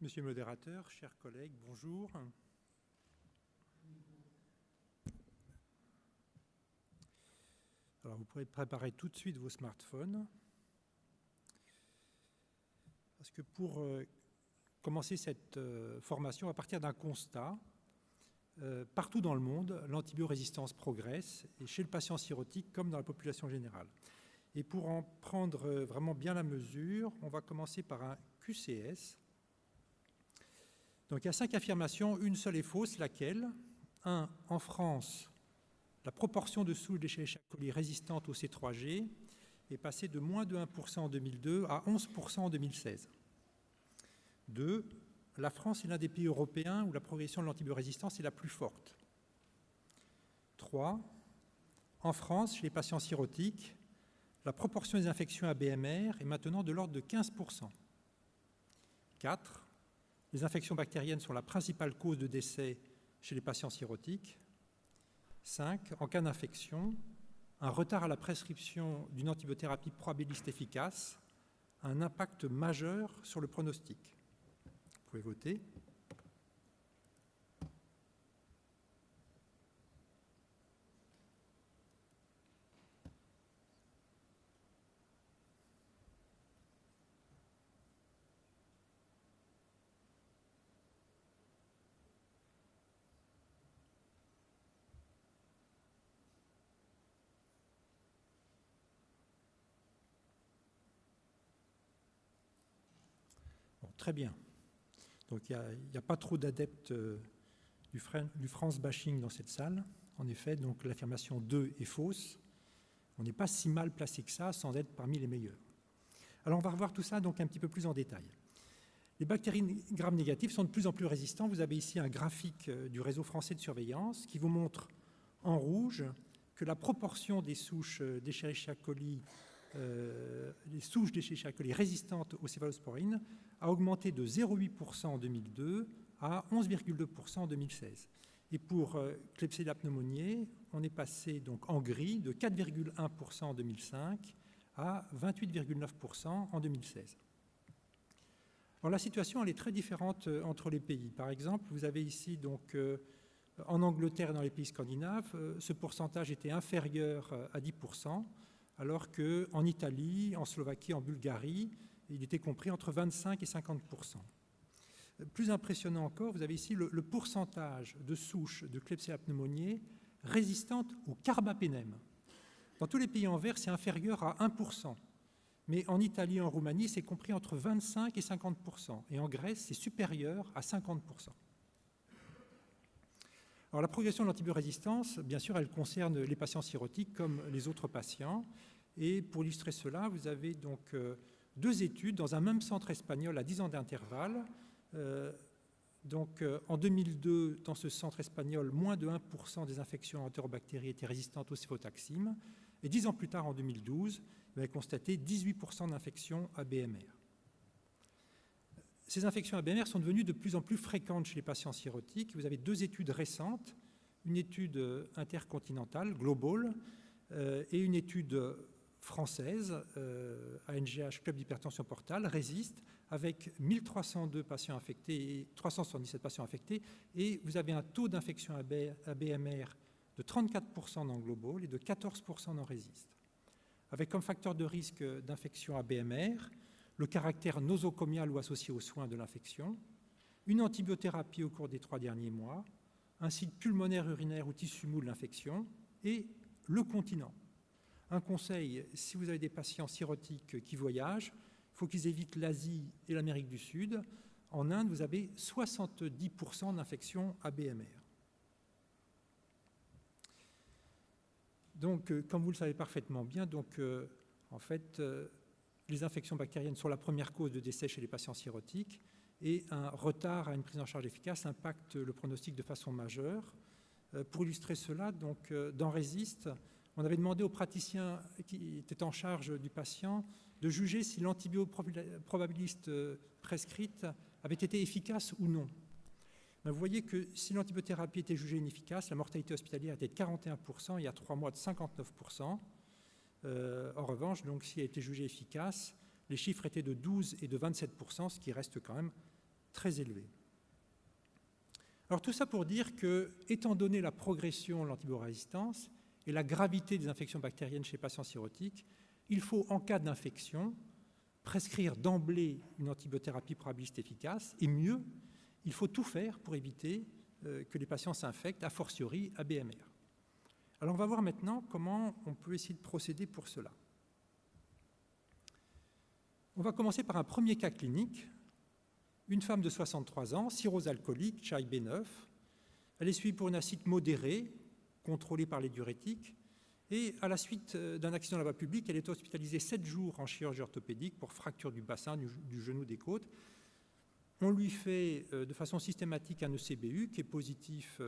Monsieur le modérateur, chers collègues, bonjour. Alors, vous pourrez préparer tout de suite vos smartphones. Parce que pour commencer cette formation, à partir d'un constat, partout dans le monde, l'antibiorésistance progresse, et chez le patient cirrhotique comme dans la population générale. Et pour en prendre vraiment bien la mesure, on va commencer par un QCS. Donc il y a 5 affirmations, une seule est fausse, laquelle 1. En France, la proportion de souches d'Escherichia coli résistantes au C3G est passée de moins de 1% en 2002 à 11% en 2016. 2. La France est l'un des pays européens où la progression de l'antibiorésistance est la plus forte. 3. En France, chez les patients cirrhotiques, la proportion des infections ABMR est maintenant de l'ordre de 15%. 4. Les infections bactériennes sont la principale cause de décès chez les patients cirrhotiques. 5. En cas d'infection, un retard à la prescription d'une antibiothérapie probabiliste efficace a un impact majeur sur le pronostic. Vous pouvez voter. Bon, très bien. Donc il n'y a pas trop d'adeptes du France bashing dans cette salle. En effet, donc l'affirmation 2 est fausse. On n'est pas si mal placé que ça sans être parmi les meilleurs. Alors on va revoir tout ça donc un petit peu plus en détail. Les bactéries gram-négatives sont de plus en plus résistants. Vous avez ici un graphique du réseau français de surveillance qui vous montre en rouge que la proportion des souches d'Escherichia coli, résistantes aux céphalosporines a augmenté de 0,8% en 2002 à 11,2% en 2016. Et pour Klebsiella pneumoniae, on est passé donc en gris de 4,1% en 2005 à 28,9% en 2016. Alors la situation elle est très différente entre les pays. Par exemple, vous avez ici donc en Angleterre et dans les pays scandinaves, ce pourcentage était inférieur à 10%, alors qu'en Italie, en Slovaquie, en Bulgarie, il était compris entre 25 et 50%. Plus impressionnant encore, vous avez ici le pourcentage de souches de Klebsiella pneumoniae résistantes au carbapénème. Dans tous les pays en vert, c'est inférieur à 1%. Mais en Italie et en Roumanie, c'est compris entre 25 et 50%. Et en Grèce, c'est supérieur à 50%. Alors la progression de l'antibiorésistance, bien sûr, elle concerne les patients cirrhotiques comme les autres patients. Et pour illustrer cela, vous avez donc 2 études dans un même centre espagnol à 10 ans d'intervalle. En 2002, dans ce centre espagnol, moins de 1% des infections entérobactéries étaient résistantes au céfotaxime. Et 10 ans plus tard, en 2012, vous avez constaté 18% d'infections ABMR. Ces infections ABMR sont devenues de plus en plus fréquentes chez les patients cirrhotiques. Vous avez 2 études récentes, une étude intercontinentale, global, et une étude française, ANGH Club d'hypertension portale, résiste, avec 1302 patients infectés et 377 patients infectés, et vous avez un taux d'infection ABMR de 34% dans global et de 14% dans résiste. Avec comme facteur de risque d'infection ABMR, le caractère nosocomial ou associé aux soins de l'infection, une antibiothérapie au cours des 3 derniers mois, un site pulmonaire, urinaire ou tissu mou de l'infection et le continent. Un conseil, si vous avez des patients cirrhotiques qui voyagent, il faut qu'ils évitent l'Asie et l'Amérique du Sud. En Inde, vous avez 70% d'infections ABMR. Donc, comme vous le savez parfaitement bien, en fait, les infections bactériennes sont la première cause de décès chez les patients cirrhotiques et un retard à une prise en charge efficace impacte le pronostic de façon majeure. Pour illustrer cela, donc, dans Résiste, on avait demandé aux praticiens qui étaient en charge du patient de juger si l'antibioprobabiliste prescrite avait été efficace ou non. Vous voyez que si l'antibiothérapie était jugée inefficace, la mortalité hospitalière était de 41%, il y a 3 mois de 59%. En revanche, donc, si elle était jugée efficace, les chiffres étaient de 12 et de 27%, ce qui reste quand même très élevés. Alors tout ça pour dire que, étant donné la progression de l'antibiorésistance et la gravité des infections bactériennes chez les patients cirrhotiques, il faut, en cas d'infection, prescrire d'emblée une antibiothérapie probabiliste efficace, et mieux, il faut tout faire pour éviter que les patients s'infectent, a fortiori à BMR. Alors on va voir maintenant comment on peut essayer de procéder pour cela. On va commencer par un premier cas clinique. Une femme de 63 ans, cirrhose alcoolique, CHAI B9. Elle est suivie pour une acide modérée, contrôlée par les diurétiques. Et à la suite d'un accident à la voie publique, elle est hospitalisée 7 jours en chirurgie orthopédique pour fracture du bassin, du genou, des côtes. On lui fait de façon systématique un ECBU qui est positif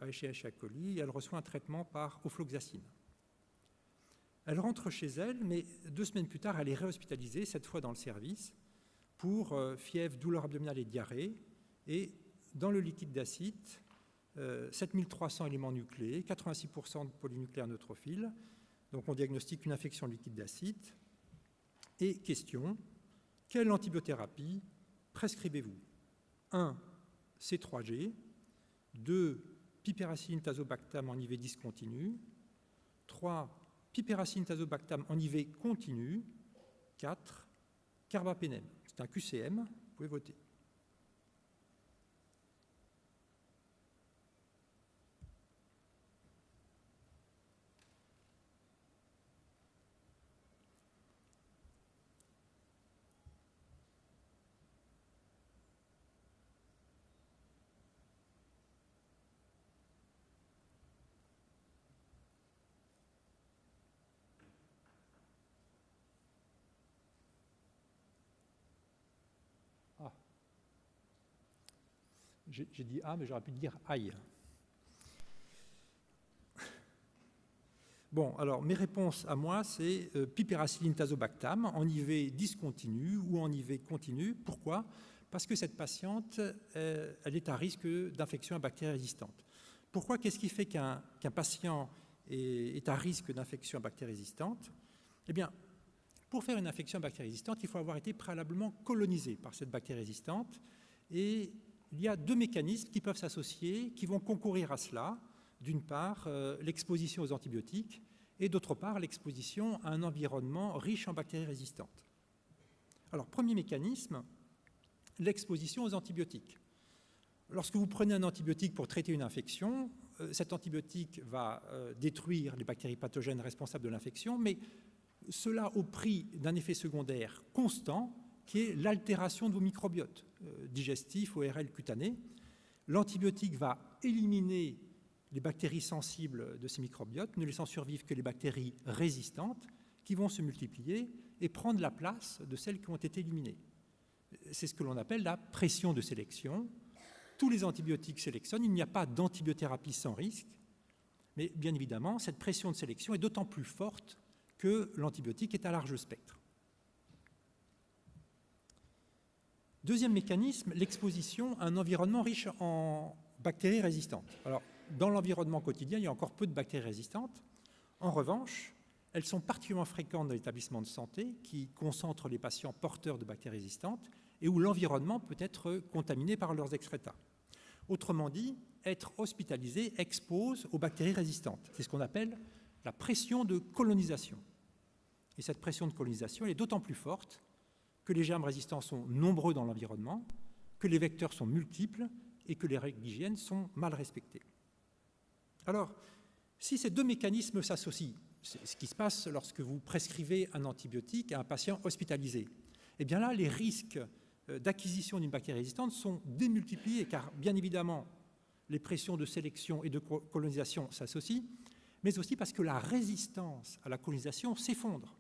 à Escherichia coli et elle reçoit un traitement par ofloxacine. Elle rentre chez elle, mais 2 semaines plus tard, elle est réhospitalisée, cette fois dans le service, pour fièvre, douleur abdominale et diarrhée. Et dans le liquide d'acide, 7300 éléments nucléés, 86% de polynucléaires neutrophiles. Donc on diagnostique une infection liquide d'acide. Et question, quelle antibiothérapie prescrivez-vous? 1. C3G. 2. Piperacilline tazobactam en IV discontinu. 3. Piperacilline tazobactam en IV continu. 4. Carbapénem. C'est un QCM, vous pouvez voter. J'ai dit A, mais j'aurais pu dire aïe. Bon, alors mes réponses à moi, c'est piperacilline tazobactam en IV discontinu ou en IV continu. Pourquoi? Parce que cette patiente, elle est à risque d'infection à bactéries résistantes. Pourquoi? Qu'est-ce qui fait qu'un patient est à risque d'infection à bactéries résistantes? Eh bien, pour faire une infection à bactéries résistantes, il faut avoir été préalablement colonisé par cette bactérie résistante. Et il y a 2 mécanismes qui peuvent s'associer, qui vont concourir à cela. D'une part, l'exposition aux antibiotiques et d'autre part, l'exposition à un environnement riche en bactéries résistantes. Alors, premier mécanisme, l'exposition aux antibiotiques. Lorsque vous prenez un antibiotique pour traiter une infection, cet antibiotique va détruire les bactéries pathogènes responsables de l'infection, mais cela au prix d'un effet secondaire constant, qui est l'altération de vos microbiotes digestifs, ORL cutanés. L'antibiotique va éliminer les bactéries sensibles de ces microbiotes, ne laissant survivre que les bactéries résistantes qui vont se multiplier et prendre la place de celles qui ont été éliminées. C'est ce que l'on appelle la pression de sélection. Tous les antibiotiques sélectionnent, il n'y a pas d'antibiothérapie sans risque, mais bien évidemment, cette pression de sélection est d'autant plus forte que l'antibiotique est à large spectre. Deuxième mécanisme, l'exposition à un environnement riche en bactéries résistantes. Alors, dans l'environnement quotidien, il y a encore peu de bactéries résistantes. En revanche, elles sont particulièrement fréquentes dans l'établissement de santé qui concentrent les patients porteurs de bactéries résistantes et où l'environnement peut être contaminé par leurs excréta. Autrement dit, être hospitalisé expose aux bactéries résistantes. C'est ce qu'on appelle la pression de colonisation. Et cette pression de colonisation, elle est d'autant plus forte que les germes résistants sont nombreux dans l'environnement, que les vecteurs sont multiples et que les règles d'hygiène sont mal respectées. Alors, si ces 2 mécanismes s'associent, c'est ce qui se passe lorsque vous prescrivez un antibiotique à un patient hospitalisé, eh bien là, les risques d'acquisition d'une bactérie résistante sont démultipliés, car bien évidemment, les pressions de sélection et de colonisation s'associent, mais aussi parce que la résistance à la colonisation s'effondre.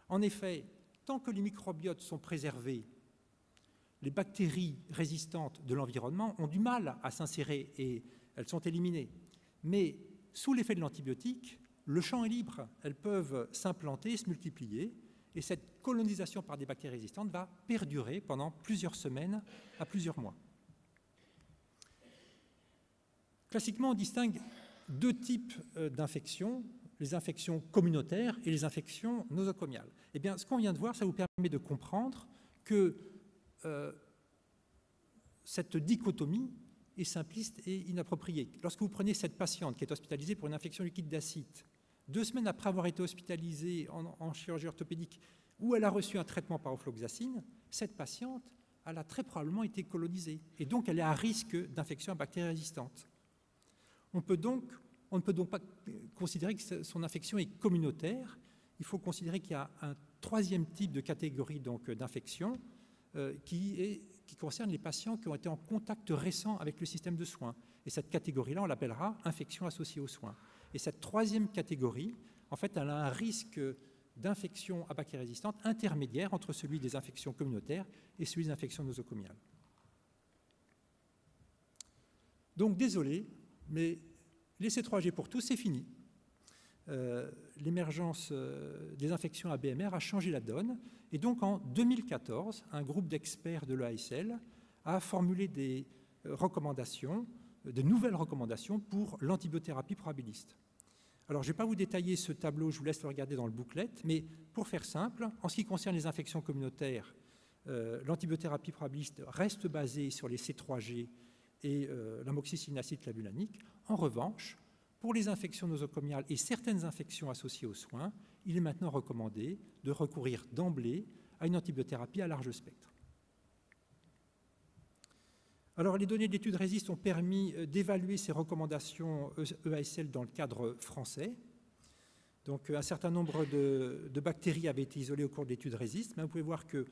En effet, tant que les microbiotes sont préservés, les bactéries résistantes de l'environnement ont du mal à s'insérer et elles sont éliminées. Mais sous l'effet de l'antibiotique, le champ est libre. Elles peuvent s'implanter, se multiplier, et cette colonisation par des bactéries résistantes va perdurer pendant plusieurs semaines à plusieurs mois. Classiquement, on distingue 2 types d'infections, les infections communautaires et les infections nosocomiales. Eh bien, ce qu'on vient de voir, ça vous permet de comprendre que cette dichotomie est simpliste et inappropriée. Lorsque vous prenez cette patiente qui est hospitalisée pour une infection liquide d'acide, 2 semaines après avoir été hospitalisée en chirurgie orthopédique, où elle a reçu un traitement par ofloxacine, cette patiente, elle a très probablement été colonisée, et donc elle est à risque d'infection à bactéries résistantes. On ne peut donc pas considérer que son infection est communautaire. Il faut considérer qu'il y a un 3e type de catégorie d'infection qui concerne les patients qui ont été en contact récent avec le système de soins. Et cette catégorie-là, on l'appellera infection associée aux soins. Et cette 3e catégorie, en fait, elle a un risque d'infection à bactéries résistantes intermédiaire entre celui des infections communautaires et celui des infections nosocomiales. Donc, désolé, mais les C3G pour tous, c'est fini. L'émergence des infections à BMR a changé la donne. Et donc, en 2014, un groupe d'experts de l'EASL a formulé des recommandations, de nouvelles recommandations pour l'antibiothérapie probabiliste. Alors, je ne vais pas vous détailler ce tableau, je vous laisse le regarder dans le booklet, mais pour faire simple, en ce qui concerne les infections communautaires, l'antibiothérapie probabiliste reste basée sur les C3G et l'amoxicilline acide clavulanique. En revanche, pour les infections nosocomiales et certaines infections associées aux soins, il est maintenant recommandé de recourir d'emblée à une antibiothérapie à large spectre. Alors, les données d'études RESIST ont permis d'évaluer ces recommandations EASL dans le cadre français. Donc, un certain nombre de bactéries avaient été isolées au cours de l'étude RESIST, mais vous pouvez voir que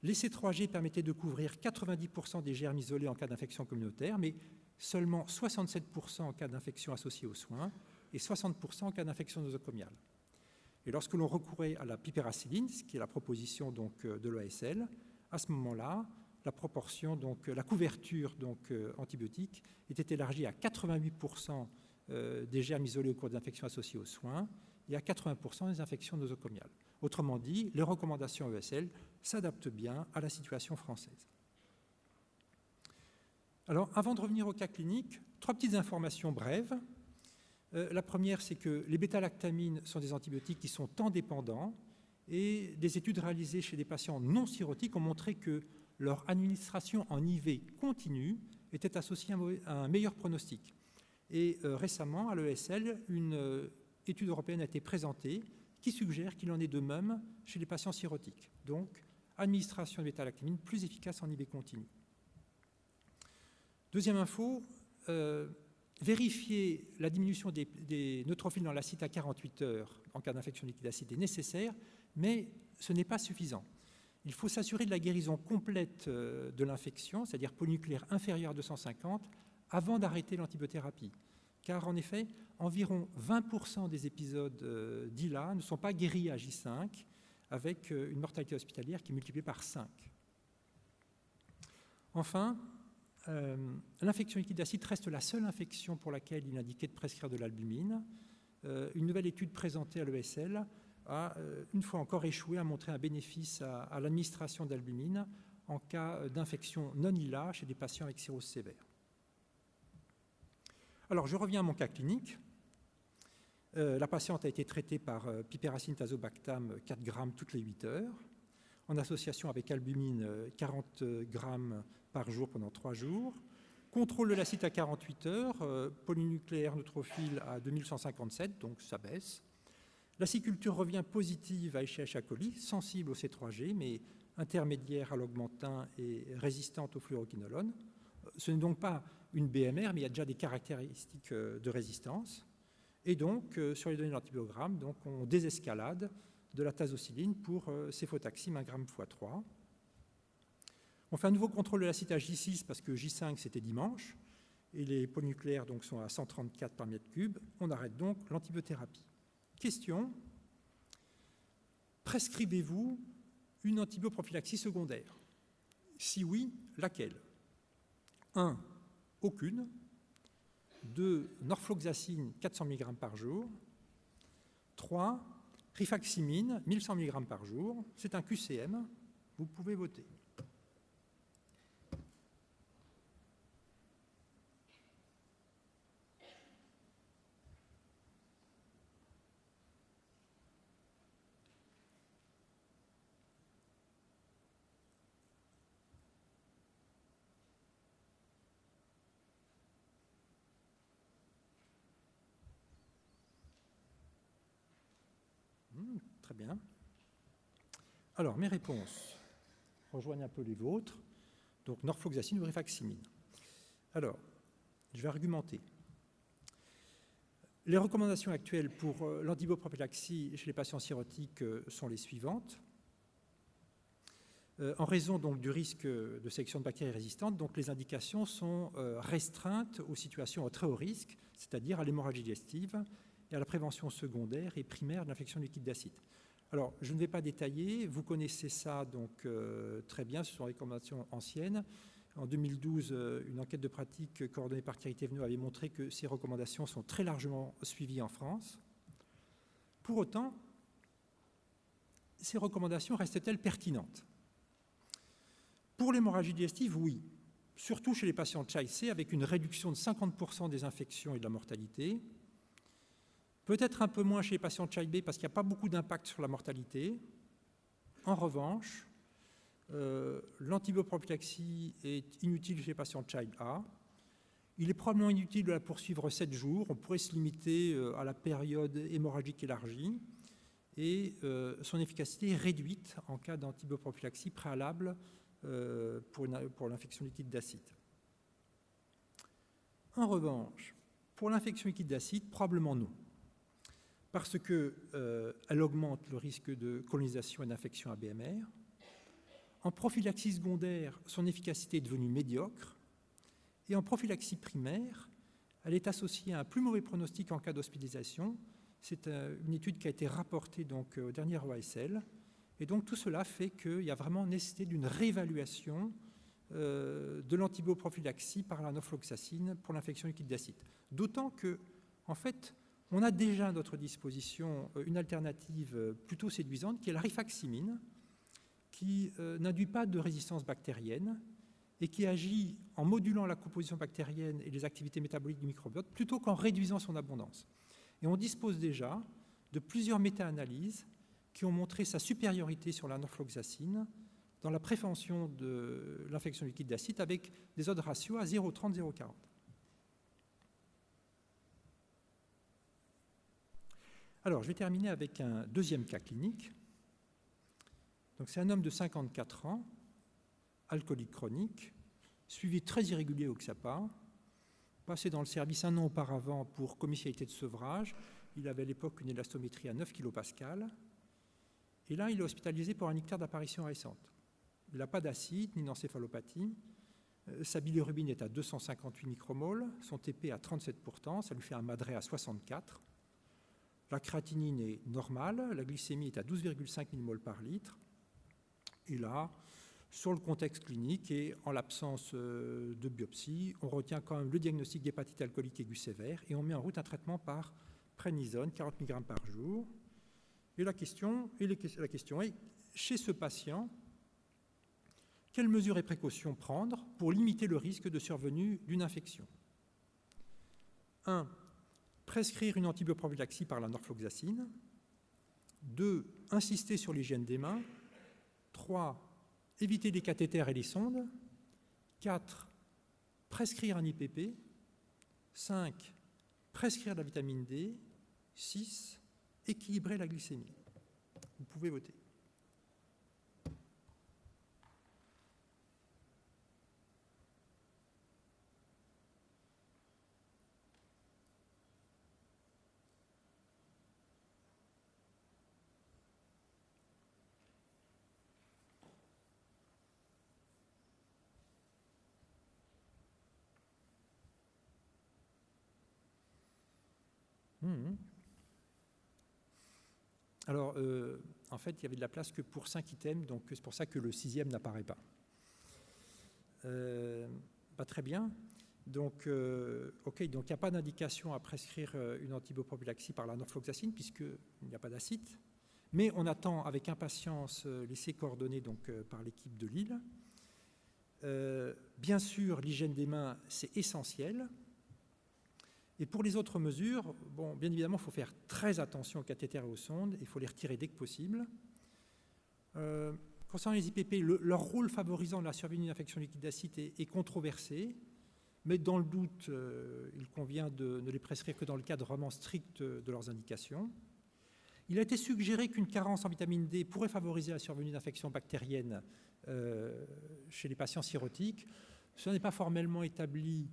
les C3G permettaient de couvrir 90% des germes isolés en cas d'infection communautaire, mais seulement 67% en cas d'infection associée aux soins et 60% en cas d'infection nosocomiale. Et lorsque l'on recourait à la piperacilline, ce qui est la proposition donc, de l'EASL, à ce moment-là, la proportion, donc la couverture antibiotique était élargie à 88% des germes isolés au cours d'infections associées aux soins et à 80% des infections nosocomiales. Autrement dit, les recommandations EASL s'adaptent bien à la situation française. Alors, avant de revenir au cas clinique, 3 petites informations brèves. La première, c'est que les bêta-lactamines sont des antibiotiques qui sont temps-dépendants et des études réalisées chez des patients non cirrhotiques ont montré que leur administration en IV continue était associée à un meilleur pronostic. Et récemment, à l'EASL, une étude européenne a été présentée qui suggère qu'il en est de même chez les patients cirrhotiques. Donc, administration de bêta-lactamine plus efficace en IV continu. Deuxième info, vérifier la diminution des neutrophiles dans l'acide à 48 heures en cas d'infection liquide acide est nécessaire, mais ce n'est pas suffisant. Il faut s'assurer de la guérison complète de l'infection, c'est-à-dire polynucléaire inférieur à 250, avant d'arrêter l'antibiothérapie. Car en effet, environ 20% des épisodes d'ILA ne sont pas guéris à J5, avec une mortalité hospitalière qui est multipliée par 5. Enfin, l'infection liquide d'acide reste la seule infection pour laquelle il est indiqué de prescrire de l'albumine. Une nouvelle étude présentée à l'EASL a une fois encore échoué à montrer un bénéfice à l'administration d'albumine en cas d'infection non-ILA chez des patients avec cirrhose sévère. Alors, je reviens à mon cas clinique. La patiente a été traitée par piperacine tazobactam 4 grammes toutes les 8 heures, en association avec albumine 40 grammes par jour pendant 3 jours. Contrôle de l'acide à 48 heures, polynucléaire neutrophile à 2157, donc ça baisse. L'acide-culture revient positive à Escherichia coli, sensible au C3G, mais intermédiaire à l'augmentin et résistante au fluoroquinolone. Ce n'est donc pas une BMR, mais il y a déjà des caractéristiques de résistance. Et donc, sur les données de l'antibiogramme, on désescalade de la tazocilline pour céfotaxime 1 g x 3. On fait un nouveau contrôle de l'acide à J6 parce que J5 c'était dimanche et les polynucléaires donc, sont à 134 par mètre cube. On arrête donc l'antibiothérapie. Question, prescrivez-vous une antibioprophylaxie secondaire? Si oui, laquelle? 1. Aucune. 2. Norfloxacine 400 mg par jour. 3. Rifaximine 1100 mg par jour. C'est un QCM. Vous pouvez voter. très bien. Alors, mes réponses rejoignent un peu les vôtres. Donc, norfloxacine ou rifaximin. Alors, je vais argumenter. Les recommandations actuelles pour l'antiboprophylaxie chez les patients cirrhotiques sont les suivantes. En raison donc, du risque de sélection de bactéries résistantes, donc, les indications sont restreintes aux situations à très haut risque, c'est-à-dire à l'hémorragie digestive et à la prévention secondaire et primaire de l'infection du liquide d'acide. Alors, je ne vais pas détailler, vous connaissez ça donc très bien, ce sont des recommandations anciennes. En 2012, une enquête de pratique coordonnée par Thierry Thévenot avait montré que ces recommandations sont très largement suivies en France. Pour autant, ces recommandations restent-elles pertinentes? Pour l'hémorragie digestive, oui, surtout chez les patients de CHI-C, avec une réduction de 50% des infections et de la mortalité. Peut-être un peu moins chez les patients de CHI-B parce qu'il n'y a pas beaucoup d'impact sur la mortalité. En revanche, l'antiboprophylaxie est inutile chez les patients de CHI-A. Il est probablement inutile de la poursuivre 7 jours. On pourrait se limiter à la période hémorragique élargie. Et son efficacité est réduite en cas d'antiboprophylaxie préalable pour l'infection liquide d'acide. En revanche, pour l'infection liquide d'acide, probablement non. Parce qu'elle augmente le risque de colonisation et d'infection ABMR. En prophylaxie secondaire, son efficacité est devenue médiocre. Et en prophylaxie primaire, elle est associée à un plus mauvais pronostic en cas d'hospitalisation. C'est une étude qui a été rapportée donc, au dernier OASL. Et donc tout cela fait qu'il y a vraiment nécessité d'une réévaluation de l'antiboprophylaxie par la norfloxacine pour l'infection liquide d'acide. D'autant que, en fait, on a déjà à notre disposition une alternative plutôt séduisante qui est la rifaximine, qui n'induit pas de résistance bactérienne et qui agit en modulant la composition bactérienne et les activités métaboliques du microbiote plutôt qu'en réduisant son abondance. Et on dispose déjà de plusieurs méta-analyses qui ont montré sa supériorité sur la norfloxacine dans la prévention de l'infection liquide d'acide avec des odds ratios à 0,30, 0,40. Alors, je vais terminer avec un deuxième cas clinique. C'est un homme de 54 ans, alcoolique chronique, suivi très irrégulier au XAPA, passé dans le service un an auparavant pour commissualité de sevrage. Il avait à l'époque une élastométrie à 9 kPa. Et là, il est hospitalisé pour un ictère d'apparition récente. Il n'a pas d'acide ni d'encéphalopathie. Sa bilirubine est à 258 micromoles, son TP à 37%, ça lui fait un MADRE à 64. La créatinine est normale, la glycémie est à 12,5 millimoles par litre. Et là, sur le contexte clinique et en l'absence de biopsie, on retient quand même le diagnostic d'hépatite alcoolique aiguë sévère et on met en route un traitement par prénisone, 40 mg par jour. Et la question est, chez ce patient, quelles mesures et précautions prendre pour limiter le risque de survenue d'une infection? 1. Prescrire une antiboprophylaxie par la norfloxacine. 2. Insister sur l'hygiène des mains. 3. Éviter les cathéters et les sondes. 4. Prescrire un IPP. 5. Prescrire la vitamine D. 6. Équilibrer la glycémie. Vous pouvez voter. Alors, en fait, il y avait de la place que pour 5 items, donc c'est pour ça que le 6e n'apparaît pas. Très bien. Donc, OK, donc il n'y a pas d'indication à prescrire une antiboprophylaxie par la norfloxacine puisqu'il n'y a pas d'acide. Mais on attend avec impatience l'essai coordonné donc, par l'équipe de Lille. Bien sûr, l'hygiène des mains, c'est essentiel. Et pour les autres mesures, bon, bien évidemment, il faut faire très attention aux cathéters et aux sondes, il faut les retirer dès que possible. Concernant les IPP, leur rôle favorisant la survenue d'une infection liquide d'acide est controversé, mais dans le doute, il convient de ne les prescrire que dans le cadre vraiment strict de leurs indications. Il a été suggéré qu'une carence en vitamine D pourrait favoriser la survenue d'infections bactériennes chez les patients cirrhotiques. Ce n'est pas formellement établi,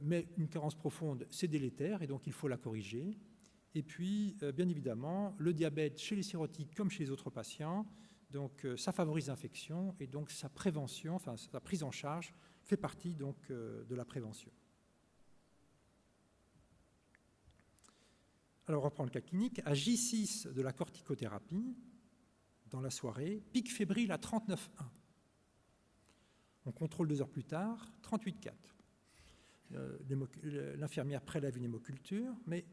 mais une carence profonde, c'est délétère et donc il faut la corriger. Et puis, bien évidemment, le diabète chez les cirrhotiques comme chez les autres patients, donc ça favorise l'infection et donc sa prévention, enfin sa prise en charge fait partie donc de la prévention. Alors, on reprend le cas clinique. À J6 de la corticothérapie, dans la soirée, pic fébrile à 39,1. On contrôle 2 heures plus tard, 38,4. L'infirmière prélève une hémoculture, mais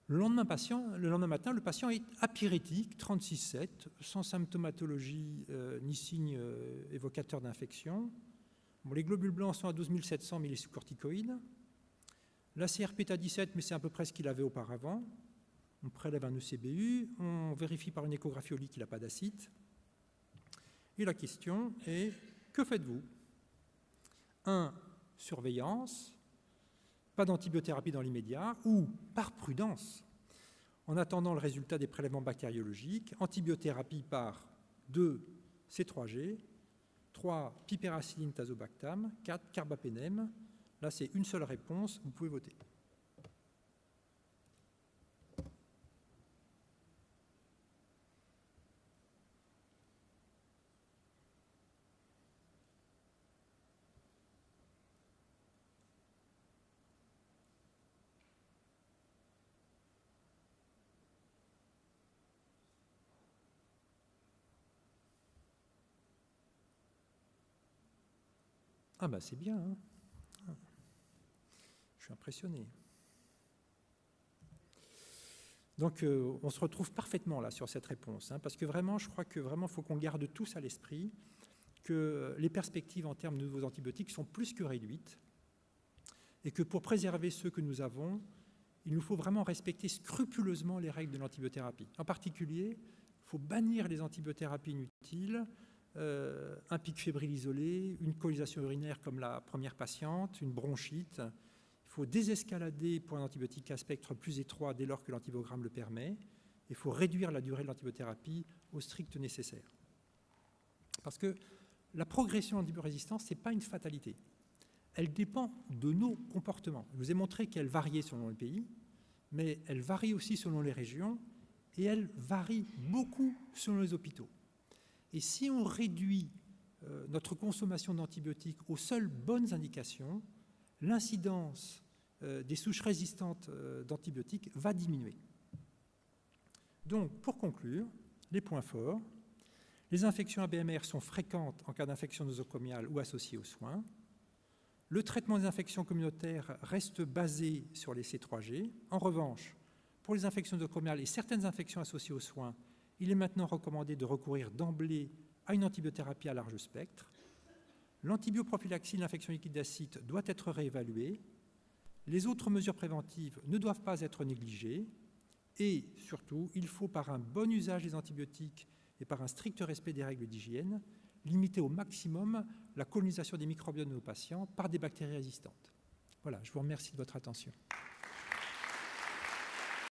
le lendemain matin, le patient est apyrétique, 36,7, sans symptomatologie ni signe évocateur d'infection. Bon, les globules blancs sont à 12 700, mais il est sous corticoïde. La CRP est à 17, mais c'est à peu près ce qu'il avait auparavant. On prélève un ECBU, on vérifie par une échographie au lit qu'il n'a pas d'acide. Et la question est, que faites-vous? 1. Surveillance, pas d'antibiothérapie dans l'immédiat, ou, par prudence, en attendant le résultat des prélèvements bactériologiques, antibiothérapie par 2. C3G, 3. Piperacilline tazobactam, 4. Carbapénem. Là, c'est une seule réponse, vous pouvez voter. Ah ben c'est bien, hein. Je suis impressionné. Donc on se retrouve parfaitement là sur cette réponse, hein, parce que vraiment, je crois que vraiment faut qu'on garde tous à l'esprit que les perspectives en termes de nouveaux antibiotiques sont plus que réduites et que pour préserver ceux que nous avons, il nous faut vraiment respecter scrupuleusement les règles de l'antibiothérapie. En particulier, il faut bannir les antibiothérapies inutiles, un pic fébrile isolé, une colonisation urinaire comme la première patiente, une bronchite. Il faut désescalader pour un antibiotique à spectre plus étroit dès lors que l'antibiogramme le permet. Il faut réduire la durée de l'antibiothérapie au strict nécessaire. Parce que la progression de l'antibiorésistance, ce n'est pas une fatalité. Elle dépend de nos comportements. Je vous ai montré qu'elle variait selon les pays, mais elle varie aussi selon les régions et elle varie beaucoup selon les hôpitaux. Et si on réduit notre consommation d'antibiotiques aux seules bonnes indications, l'incidence des souches résistantes d'antibiotiques va diminuer. Donc, pour conclure, les points forts. Les infections ABMR sont fréquentes en cas d'infection nosocomiale ou associées aux soins. Le traitement des infections communautaires reste basé sur les C3G. En revanche, pour les infections nosocomiales et certaines infections associées aux soins, il est maintenant recommandé de recourir d'emblée à une antibiothérapie à large spectre. L'antibioprophylaxie de l'infection liquide d'acide doit être réévaluée. Les autres mesures préventives ne doivent pas être négligées. Et surtout, il faut, par un bon usage des antibiotiques et par un strict respect des règles d'hygiène, limiter au maximum la colonisation des microbiomes de nos patients par des bactéries résistantes. Voilà, je vous remercie de votre attention.